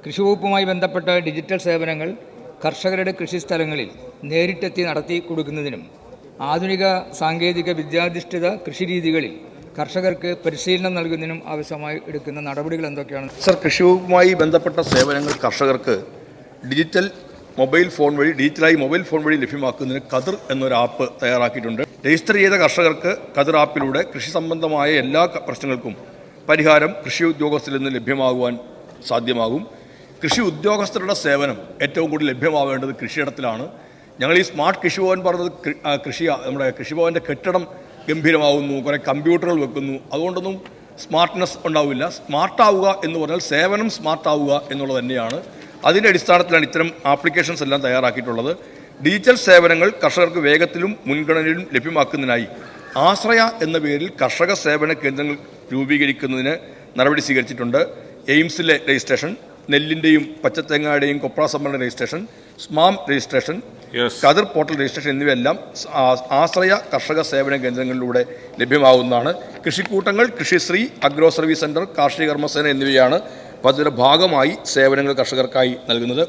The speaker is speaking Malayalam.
കൃഷിവകുപ്പുമായി ബന്ധപ്പെട്ട ഡിജിറ്റൽ സേവനങ്ങൾ കർഷകരുടെ കൃഷിസ്ഥലങ്ങളിൽ നേരിട്ടെത്തി നടത്തി കൊടുക്കുന്നതിനും ആധുനിക സാങ്കേതിക വിദ്യാധിഷ്ഠിത കൃഷിരീതികളിൽ കർഷകർക്ക് പരിശീലനം നൽകുന്നതിനും ആവശ്യമായി എടുക്കുന്ന നടപടികൾ എന്തൊക്കെയാണ്? സർ, കൃഷിവകുപ്പുമായി ബന്ധപ്പെട്ട സേവനങ്ങൾ കർഷകർക്ക് ഡിജിറ്റലായി മൊബൈൽ ഫോൺ വഴി ലഭ്യമാക്കുന്നതിന് കതിർ എന്നൊരു ആപ്പ് തയ്യാറാക്കിയിട്ടുണ്ട്. രജിസ്റ്റർ ചെയ്ത കർഷകർക്ക് കതിർ ആപ്പിലൂടെ കൃഷി സംബന്ധമായ എല്ലാ പ്രശ്നങ്ങൾക്കും പരിഹാരം കൃഷി ഉദ്യോഗസ്ഥരിൽ നിന്ന് ലഭ്യമാകുവാൻ സാധ്യമാകും. കൃഷി ഉദ്യോഗസ്ഥരുടെ സേവനം ഏറ്റവും കൂടുതൽ ലഭ്യമാവേണ്ടത് കൃഷിയിടത്തിലാണ്. ഞങ്ങൾ ഈ സ്മാർട്ട് കൃഷിഭവൻ പറഞ്ഞത് നമ്മുടെ കൃഷിഭവൻ്റെ കെട്ടിടം ഗംഭീരമാകുന്നു, കുറേ കമ്പ്യൂട്ടറുകൾ വെക്കുന്നു, അതുകൊണ്ടൊന്നും സ്മാർട്ട്നെസ് ഉണ്ടാവില്ല. സ്മാർട്ടാവുക എന്ന് പറഞ്ഞാൽ സേവനം സ്മാർട്ടാവുക എന്നുള്ളത് തന്നെയാണ്. അതിൻ്റെ അടിസ്ഥാനത്തിലാണ് ഇത്തരം ആപ്ലിക്കേഷൻസ് എല്ലാം തയ്യാറാക്കിയിട്ടുള്ളത്. ഡിജിറ്റൽ സേവനങ്ങൾ കർഷകർക്ക് വേഗത്തിലും മുൻഗണനയിലും ലഭ്യമാക്കുന്നതിനായി ആശ്രയ എന്ന പേരിൽ കർഷക സേവന കേന്ദ്രങ്ങൾ രൂപീകരിക്കുന്നതിന് നടപടി സ്വീകരിച്ചിട്ടുണ്ട്. എയിംസിലെ രജിസ്ട്രേഷൻ, നെല്ലിൻ്റെയും പച്ചത്തേങ്ങയുടെയും കൊപ്ര സംഭരണ രജിസ്ട്രേഷൻ, സ്മാം രജിസ്ട്രേഷൻ, കതിർ പോർട്ടൽ രജിസ്ട്രേഷൻ എന്നിവയെല്ലാം ആശ്രയ കർഷക സേവന കേന്ദ്രങ്ങളിലൂടെ ലഭ്യമാകുന്നതാണ്. കൃഷിക്കൂട്ടങ്ങൾ, കൃഷിശ്രീ, അഗ്രോ സർവീസ് സെൻറ്റർ, കാർഷിക കർമ്മസേന എന്നിവയാണ് പദ്ധതിയുടെ ഭാഗമായി സേവനങ്ങൾ കർഷകർക്കായി നൽകുന്നത്.